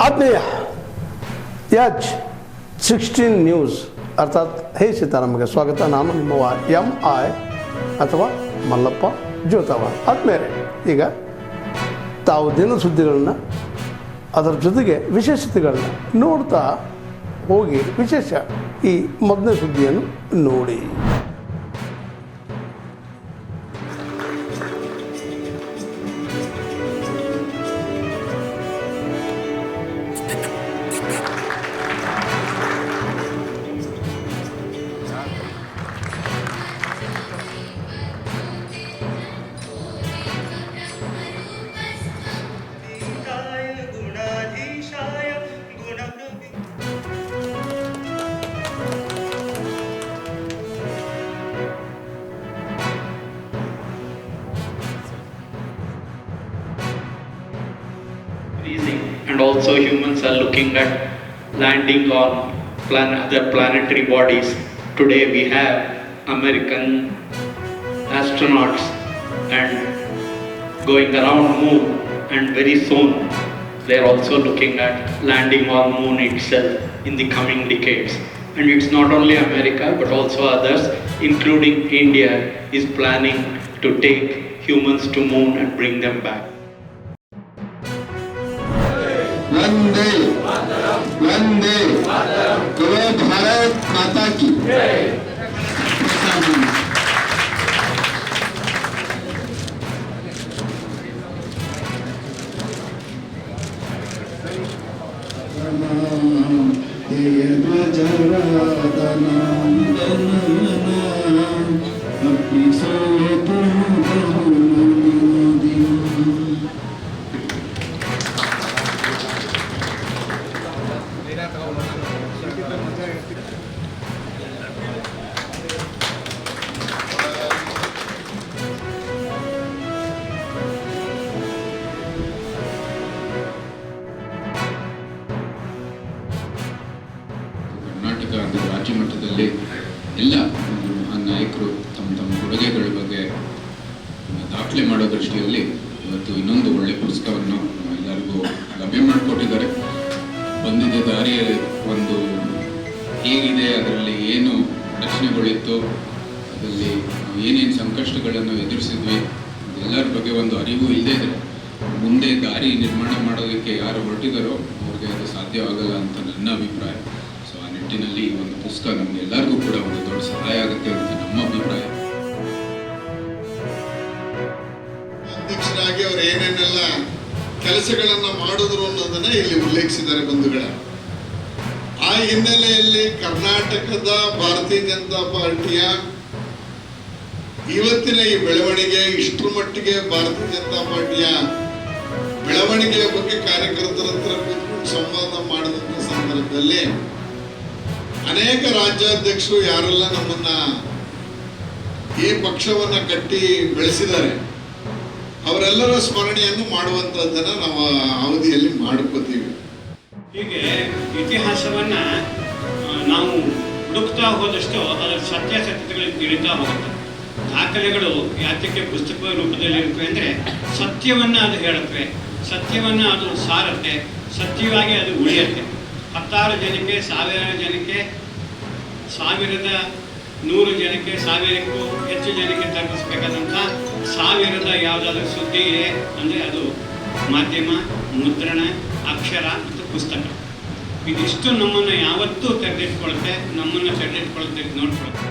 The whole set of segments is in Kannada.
ಆತ್ಮೀಯ H16 ನ್ಯೂಸ್ ಅರ್ಥಾತ್ ಹೇ ಸೀತಾರಾಮಗೆ ಸ್ವಾಗತ. ನಾನು ನಿಮ್ಮವ MI ಅಥವಾ ಮಲ್ಲಪ್ಪ ಜೋತಾವಾರ್. ಆದ್ಮೇಲೆ ಈಗ ತಾವು ದಿನ ಸುದ್ದಿಗಳನ್ನ ಅದರ ಜೊತೆಗೆ ವಿಶೇಷತೆಗಳನ್ನ ನೋಡ್ತಾ ಹೋಗಿ ವಿಶೇಷ ಈ ಮೊದಲನೇ ಸುದ್ದಿಯನ್ನು ನೋಡಿ. And also humans are looking at landing on other planetary bodies. Today we have American astronauts and going around moon, and very soon they are also looking at landing on moon itself in the coming decades. And it's not only America but also others, including India, is planning to take humans to moon and bring them back. वंदे वंदे बोलो भारत माता की जय. ಕರ್ನಾಟಕ ಅಂದರೆ ರಾಜ್ಯ ಮಟ್ಟದಲ್ಲಿ ಎಲ್ಲ ನಾಯಕರು ತಮ್ಮ ಕೊಡುಗೆಗಳ ಬಗ್ಗೆ ದಾಖಲೆ ಮಾಡೋ ದೃಷ್ಟಿಯಲ್ಲಿ ಇವತ್ತು ಇನ್ನೊಂದು ಒಳ್ಳೆಯ ಪುಸ್ತಕವನ್ನು ಎಲ್ಲರಿಗೂ ಲಭ್ಯ ಮಾಡಿಕೊಟ್ಟಿದ್ದಾರೆ. ಬಂದಿದ್ದ ದಾರಿಯ ಒಂದು ಹೇಗಿದೆ, ಅದರಲ್ಲಿ ಏನು ಅಡಚಣೆಗಳಿತ್ತು, ಅದರಲ್ಲಿ ನಾವು ಏನೇನು ಸಂಕಷ್ಟಗಳನ್ನು ಎದುರಿಸಿದ್ವಿ, ಎಲ್ಲರ ಬಗ್ಗೆ ಒಂದು ಅರಿವು ಇಲ್ಲದೇ ಇದ್ದರೆ ಮುಂದೆ ದಾರಿ ನಿರ್ಮಾಣ ಮಾಡೋದಕ್ಕೆ ಯಾರು ಹೊರಟಿದ್ದಾರೋ ಅವ್ರಿಗೆ ಅದು ಸಾಧ್ಯವಾಗಲ್ಲ ಅಂತ ನನ್ನ ಅಭಿಪ್ರಾಯ. ಸೊ ಆ ನಿಟ್ಟಿನಲ್ಲಿ ಈ ಒಂದು ಪುಸ್ತಕ ನಮ್ಗೆ ಎಲ್ಲರಿಗೂ ಕೂಡ ಒಂದು ದೊಡ್ಡ ಸಹಾಯ ಆಗುತ್ತೆ ಅಂತ ನಮ್ಮ ಅಭಿಪ್ರಾಯ. ಅಧ್ಯಕ್ಷರಾಗಿ ಅವರು ಏನೇನೆಲ್ಲ ಕೆಲಸಗಳನ್ನ ಮಾಡಿದ್ರು ಅನ್ನೋದನ್ನ ಇಲ್ಲಿ ಉಲ್ಲೇಖಿಸಿದ್ದಾರೆ ಬಂಧುಗಳ. ಆ ಹಿನ್ನೆಲೆಯಲ್ಲಿ ಕರ್ನಾಟಕದ ಭಾರತೀಯ ಜನತಾ ಪಾರ್ಟಿಯ ಇವತ್ತಿನ ಈ ಬೆಳವಣಿಗೆ, ಇಷ್ಟರ ಮಟ್ಟಿಗೆ ಭಾರತೀಯ ಜನತಾ ಪಾರ್ಟಿಯ ಬೆಳವಣಿಗೆಯ ಬಗ್ಗೆ ಕಾರ್ಯಕರ್ತರ ಹತ್ರ ಕೂತ್ಕೊಂಡು ಸಂವಾದ ಮಾಡಿದಂಥ ಸಂದರ್ಭದಲ್ಲಿ ಅನೇಕ ರಾಜ್ಯಾಧ್ಯಕ್ಷರು ಯಾರೆಲ್ಲ ನಮ್ಮನ್ನ ಈ ಪಕ್ಷವನ್ನ ಕಟ್ಟಿ ಬೆಳೆಸಿದ್ದಾರೆ ಅವರೆಲ್ಲರ ಸ್ಮರಣೆಯನ್ನು ಮಾಡುವಂತದ್ದನ್ನ ನಾವು ಅವಧಿಯಲ್ಲಿ ಮಾಡ್ಕೋತೀವಿ. ಹೀಗೆ ಇತಿಹಾಸವನ್ನ ನಾವು ಹುಡುಕ್ತಾ ಹೋದಷ್ಟು ಅದರ ಸತ್ಯಾಸತ್ಯತೆಗಳು ತಿಳಿತಾ ಹೋಗುತ್ತೆ. ದಾಖಲೆಗಳು ಯಾತಕ್ಕೆ ಪುಸ್ತಕ ರೂಪದಲ್ಲಿ ಇರುತ್ತವೆ ಅಂದರೆ ಸತ್ಯವನ್ನ ಅದು ಹೇಳುತ್ತವೆ, ಸತ್ಯವನ್ನ ಅದು ಸಾರುತ್ತೆ, ಸತ್ಯವಾಗಿ ಅದು ಉಳಿಯುತ್ತೆ. 10,000 ಜನಕ್ಕೆ, 1,000 ಜನಕ್ಕೆ, 1,000, 100 ಜನಕ್ಕೆ, 1,000ಕ್ಕೂ ಹೆಚ್ಚು ಜನಕ್ಕೆ ತಲುಪಿಸಬೇಕಾದಂಥ 1,000 ಯಾವುದಾದ್ರೂ ಸುದ್ದಿ ಇದೆ ಅಂದರೆ ಅದು ಮಾಧ್ಯಮ, ಮುದ್ರಣ, ಅಕ್ಷರ ಮತ್ತು ಪುಸ್ತಕ. ಇದಿಷ್ಟು ನಮ್ಮನ್ನು ಯಾವತ್ತೂ ತೆರೆದಿಟ್ಕೊಳ್ಳುತ್ತೆ, ನಮ್ಮನ್ನು ತೆರೆದಿಟ್ಕೊಳ್ಳುತ್ತೆ, ನೋಡ್ಕೊಳ್ಳುತ್ತೆ.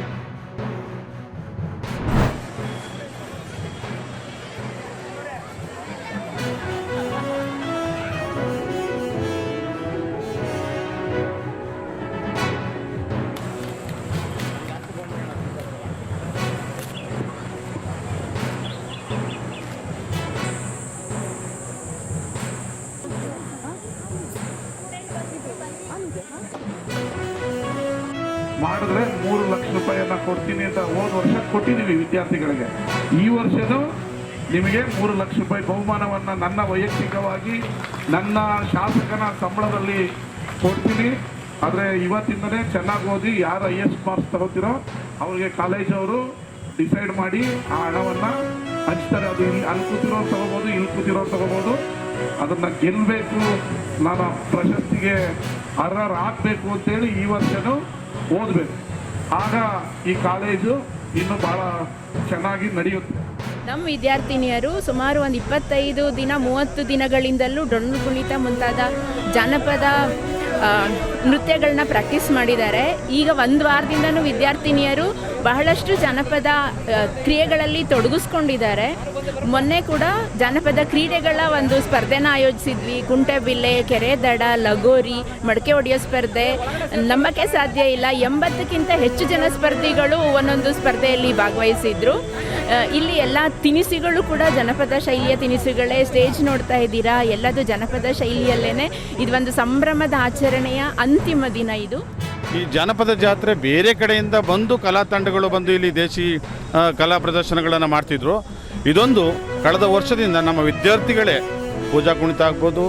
ಮಾಡಿದ್ರೆ 3 ಲಕ್ಷ ರೂಪಾಯಿಯನ್ನ ಕೊಡ್ತೀನಿ ಅಂತ ಹೋದ ವರ್ಷ ಕೊಟ್ಟಿದ್ದೀವಿ ವಿದ್ಯಾರ್ಥಿಗಳಿಗೆ. ಈ ವರ್ಷನೂ ನಿಮಗೆ 3 ಲಕ್ಷ ರೂಪಾಯಿ ಬಹುಮಾನವನ್ನು ನನ್ನ ವೈಯಕ್ತಿಕವಾಗಿ ನನ್ನ ಶಾಸಕನ ಸಂಬಳದಲ್ಲಿ ಕೊಡ್ತೀನಿ. ಆದರೆ ಇವತ್ತಿಂದಲೇ ಚೆನ್ನಾಗಿ ಓದಿ ಯಾರು highest ಮಾರ್ಕ್ಸ್ ತಗೋತಿರೋ ಅವ್ರಿಗೆ ಕಾಲೇಜವರು ಡಿಸೈಡ್ ಮಾಡಿ ಆ ಹಣವನ್ನು ಹಂಚ್ತಾರೆ. ಅದು ಇಲ್ಲಿ ಅಲ್ಲಿ ಕೂತಿರೋರು ತಗೋಬೋದು, ಇಲ್ಲಿ ಕೂತಿರೋರು ತಗೋಬೋದು. ಅದನ್ನು ಗೆಲ್ಲಬೇಕು, ನಾನು ಪ್ರಶಸ್ತಿಗೆ ಅರ್ಹರಾಗಬೇಕು ಅಂತೇಳಿ ಈ ವರ್ಷನೂ ಓದಬೇಕು. ಆಗ ಈ ಕಾಲೇಜು ಇನ್ನೂ ಭಾಳ ಚೆನ್ನಾಗಿ ನಡೆಯುತ್ತೆ. ನಮ್ಮ ವಿದ್ಯಾರ್ಥಿನಿಯರು ಸುಮಾರು ಒಂದು 25 ದಿನ 30 ದಿನಗಳಿಂದಲೂ ಡೊಳ್ಳು ಕುಣಿತ ಮುಂತಾದ ಜಾನಪದ ನೃತ್ಯಗಳನ್ನ ಪ್ರಾಕ್ಟೀಸ್ ಮಾಡಿದ್ದಾರೆ. ಈಗ ಒಂದು ವಾರದಿಂದನೂ ವಿದ್ಯಾರ್ಥಿನಿಯರು ಬಹಳಷ್ಟು ಜಾನಪದ ಕ್ರಿಯೆಗಳಲ್ಲಿ ತೊಡಗಿಸ್ಕೊಂಡಿದ್ದಾರೆ. ಮೊನ್ನೆ ಕೂಡ ಜಾನಪದ ಕ್ರೀಡೆಗಳ ಒಂದು ಸ್ಪರ್ಧೆನ ಆಯೋಜಿಸಿದ್ವಿ. ಕುಂಟೆಬಿಲ್ಲೆ, ಕೆರೆ ದಡ, ಲಗೋರಿ, ಮಡಕೆ ಹೊಡೆಯೋ ಸ್ಪರ್ಧೆ. ನಂಬಕ್ಕೆ ಸಾಧ್ಯ ಇಲ್ಲ, 80ಕ್ಕಿಂತ ಹೆಚ್ಚು ಜನ ಸ್ಪರ್ಧಿಗಳು ಒಂದೊಂದು ಸ್ಪರ್ಧೆಯಲ್ಲಿ ಭಾಗವಹಿಸಿದ್ರು. ಇಲ್ಲಿ ಎಲ್ಲ ತಿನಿಸುಗಳು ಕೂಡ ಜನಪದ ಶೈಲಿಯ ತಿನಿಸುಗಳೇ. ಸ್ಟೇಜ್ ನೋಡ್ತಾ ಇದ್ದೀರಾ, ಎಲ್ಲದು ಜನಪದ ಶೈಲಿಯಲ್ಲೇ. ಇದು ಒಂದು ಸಂಭ್ರಮದ ಆಚರಣೆಯ ಅಂತಿಮ ದಿನ ಇದು. ಈ ಜಾನಪದ ಜಾತ್ರೆ ಬೇರೆ ಕಡೆಯಿಂದ ಬಂದು ಕಲಾ ತಂಡಗಳು ಬಂದು ಇಲ್ಲಿ ದೇಶಿ ಕಲಾ ಪ್ರದರ್ಶನಗಳನ್ನು ಮಾಡ್ತಿದ್ರು. ಇದೊಂದು ಕಳೆದ ವರ್ಷದಿಂದ ನಮ್ಮ ವಿದ್ಯಾರ್ಥಿಗಳೇ ಪೂಜಾ ಕುಣಿತ ಆಗ್ಬೋದು,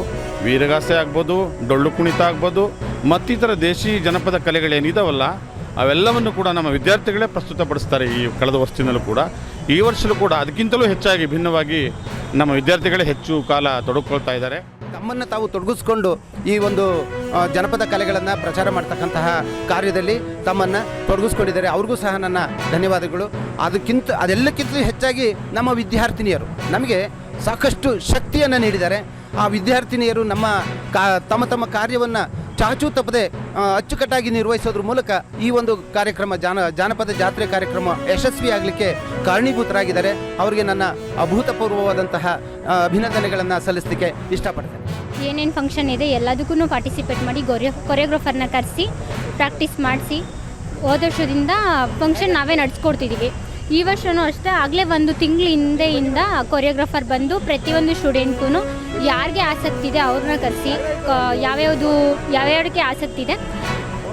ವೀರಗಾಸೆ ಆಗ್ಬೋದು, ಡೊಳ್ಳು ಕುಣಿತ ಆಗ್ಬೋದು, ಮತ್ತಿತರ ದೇಶಿ ಜನಪದ ಕಲೆಗಳೇನಿದಾವಲ್ಲ ಅವೆಲ್ಲವನ್ನು ಕೂಡ ನಮ್ಮ ವಿದ್ಯಾರ್ಥಿಗಳೇ ಪ್ರಸ್ತುತಪಡಿಸ್ತಾರೆ ಈ ಕಳೆದ ವರ್ಷದಿಂದಲೂ ಕೂಡ. ಈ ವರ್ಷದಲ್ಲೂ ಕೂಡ ಅದಕ್ಕಿಂತಲೂ ಹೆಚ್ಚಾಗಿ ಭಿನ್ನವಾಗಿ ನಮ್ಮ ವಿದ್ಯಾರ್ಥಿಗಳೇ ಹೆಚ್ಚು ಕಾಲ ತೊಡಗಿಕೊಳ್ತಾ ಇದ್ದಾರೆ. ತಮ್ಮನ್ನು ತಾವು ತೊಡಗಿಸ್ಕೊಂಡು ಈ ಒಂದು ಜನಪದ ಕಲೆಗಳನ್ನು ಪ್ರಚಾರ ಮಾಡ್ತಕ್ಕಂತಹ ಕಾರ್ಯದಲ್ಲಿ ತಮ್ಮನ್ನು ತೊಡಗಿಸ್ಕೊಂಡಿದ್ದಾರೆ. ಅವ್ರಿಗೂ ಸಹ ನನ್ನ ಧನ್ಯವಾದಗಳು. ಅದೆಲ್ಲಕ್ಕಿಂತಲೂ ಹೆಚ್ಚಾಗಿ ನಮ್ಮ ವಿದ್ಯಾರ್ಥಿನಿಯರು ನಮಗೆ ಸಾಕಷ್ಟು ಶಕ್ತಿಯನ್ನು ನೀಡಿದ್ದಾರೆ. ಆ ವಿದ್ಯಾರ್ಥಿನಿಯರು ನಮ್ಮ ತಮ್ಮ ತಮ್ಮ ಕಾರ್ಯವನ್ನು ಚಾಚೂ ತಪ್ಪದೆ ಅಚ್ಚುಕಟ್ಟಾಗಿ ನಿರ್ವಹಿಸೋದ್ರ ಮೂಲಕ ಈ ಒಂದು ಕಾರ್ಯಕ್ರಮ ಜಾನಪದ ಜಾತ್ರೆ ಕಾರ್ಯಕ್ರಮ ಯಶಸ್ವಿಯಾಗಲಿಕ್ಕೆ ಕಾರಣೀಭೂತರಾಗಿದ್ದಾರೆ. ಅವರಿಗೆ ನನ್ನ ಅಭೂತಪೂರ್ವವಾದಂತಹ ಅಭಿನಂದನೆಗಳನ್ನು ಸಲ್ಲಿಸಲಿಕ್ಕೆ ಇಷ್ಟಪಡ್ತೇನೆ. ಏನೇನು ಫಂಕ್ಷನ್ ಇದೆ ಎಲ್ಲದಕ್ಕೂ ಪಾರ್ಟಿಸಿಪೇಟ್ ಮಾಡಿ ಕೊರಿಯೋಗ್ರಾಫರ್ನ ಕರೆಸಿ ಪ್ರಾಕ್ಟೀಸ್ ಮಾಡಿಸಿ ಹೋದ ವರ್ಷದಿಂದ ಫಂಕ್ಷನ್ ನಾವೇ ನಡೆಸ್ಕೊಡ್ತಿದ್ದೀವಿ. ಈ ವರ್ಷವೂ ಅಷ್ಟೇ. ಆಗಲೇ ಒಂದು ತಿಂಗಳ ಹಿಂದೆಯಿಂದ ಕೊರಿಯೋಗ್ರಾಫರ್ ಬಂದು ಪ್ರತಿಯೊಂದು ಸ್ಟೂಡೆಂಟ್ಗೂ ಯಾರಿಗೆ ಆಸಕ್ತಿ ಇದೆ ಅವ್ರನ್ನ ಕರೆಸಿ ಯಾವ್ಯಾವುದಕ್ಕೆ ಆಸಕ್ತಿ ಇದೆ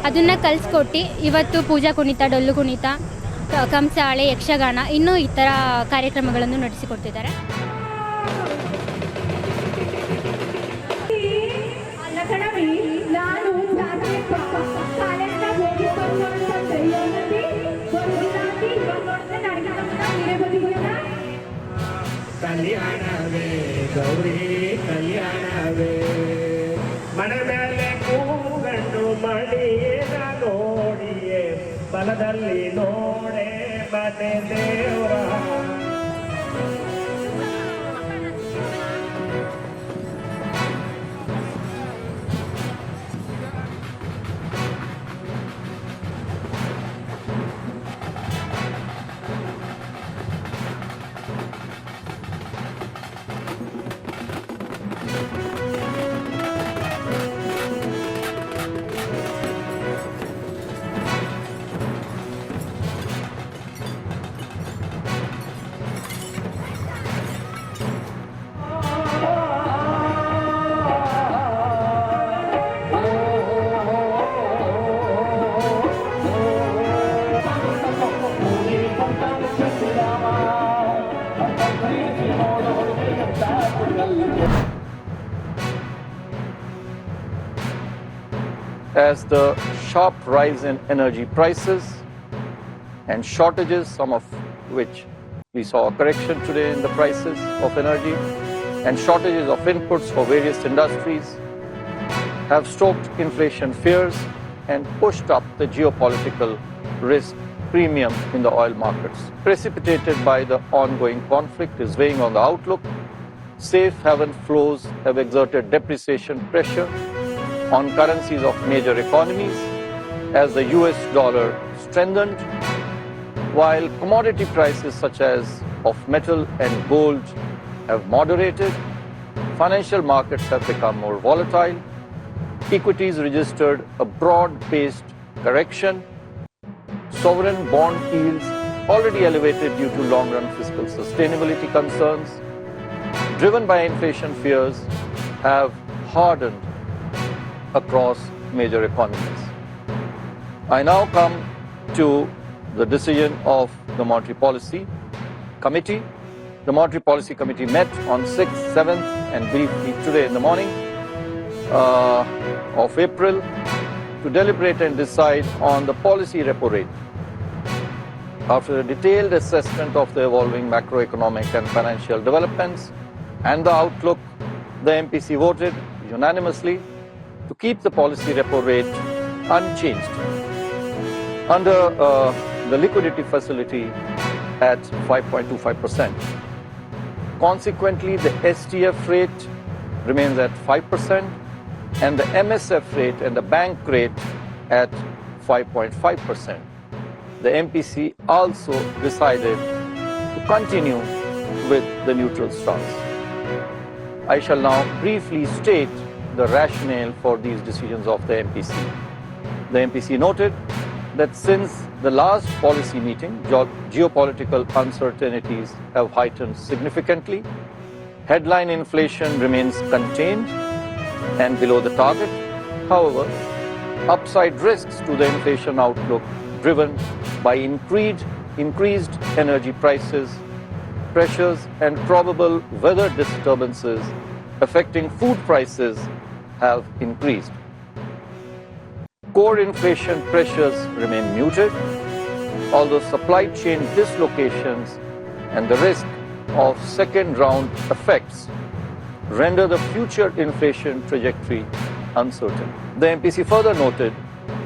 ಅದನ್ನು ಕಲಿಸ್ಕೊಟ್ಟು ಇವತ್ತು ಪೂಜಾ ಕುಣಿತ, ಡೊಳ್ಳು ಕುಣಿತ, ಕಂಸಾಳೆ, ಯಕ್ಷಗಾನ ಇನ್ನೂ ಈ ಥರ ಕಾರ್ಯಕ್ರಮಗಳನ್ನು ನಡೆಸಿಕೊಡ್ತಿದ್ದಾರೆ. ಕಲ್ಯಾಣವೇ ಗೌರಿ ಕಲ್ಯಾಣವೇ, ಮನೆ ಮೇಲೆ ಕೂಗಂಡು ಮಡಿಯೇನ ನೋಡಿಯೇ ಬಲದಲ್ಲಿ ನೋಡೆ ಮನೆ ದೇವರ. As the sharp rise in energy prices and shortages, some of which we saw a correction today in the prices of energy, and shortages of inputs for various industries have stoked inflation fears and pushed up the geopolitical risk premium in the oil markets. Precipitated by the ongoing conflict is weighing on the outlook. Safe haven flows have exerted depreciation pressure on currencies of major economies as the US dollar strengthened, while commodity prices such as of metal and gold have moderated. Financial markets have become more volatile. Equities registered a broad-based correction. Sovereign bond yields, already elevated due to long-run fiscal sustainability concerns, driven by inflation fears, have hardened across major economies. I now come to the decision of the Monetary Policy Committee. The Monetary Policy Committee met on 6th, 7th and briefly today in the morning of April to deliberate and decide on the policy repo rate. After a detailed assessment of the evolving macroeconomic and financial developments and the outlook the MPC voted unanimously to keep the policy repo rate unchanged under the liquidity facility at 5.25%. Consequently, the STF rate remains at 5% and the MSF rate and the bank rate at 5.5%. The MPC also decided to continue with the neutral stance. I shall now briefly state the rationale for these decisions of the MPC. The MPC noted that since the last policy meeting, geopolitical uncertainties have heightened significantly. Headline inflation remains contained and below the target. However, upside risks to the inflation outlook driven by increased energy prices, pressures and probable weather disturbances affecting food prices have increased. Core inflation pressures remain muted, although supply chain dislocations and the risk of second-round effects render the future inflation trajectory uncertain. The MPC further noted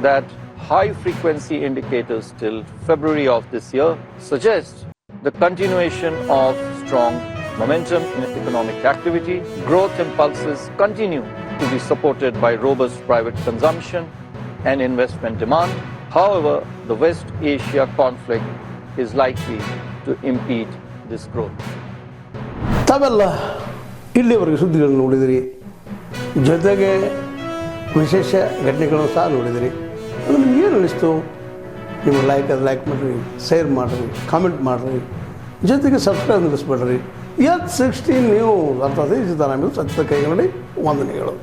that high-frequency indicators till February of this year suggest the continuation of strong momentum in economic activity. Growth impulses continue to be supported by robust private consumption and investment demand. However, the West Asia conflict is likely to impede this growth. ತಾವೆಲ್ಲ ಇಲ್ಲಿವರೆಗೆ ಸುದ್ದಿಗಳನ್ನು ನೋಡಿದಿರಿ, ಜೊತೆಗೆ ವಿಶೇಷ ಘಟನೆಗಳನ್ನು ಸಹ ನೋಡಿದಿರಿ. ಅದು ನಿಮ್ಗೆ ಏನು ಅನ್ನಿಸ್ತು? ನಿಮ್ಮ ಲೈಕ್ ಮಾಡಿರಿ, ಶೇರ್ ಮಾಡಿರಿ, ಕಾಮೆಂಟ್ ಮಾಡಿರಿ, ಜೊತೆಗೆ ಸಬ್ಸ್ಕ್ರೈಬ್ ನಿಲ್ಲಿಸ್ಬೇಡ್ರಿ. H16 ನ್ಯೂಸ್ ಅರ್ಥಾತ್ ಸೀತಾರಾಮ್ ಸತ್ಯದ ಕೈಗನ್ನಡಿ ವಂದನೆಗಳು.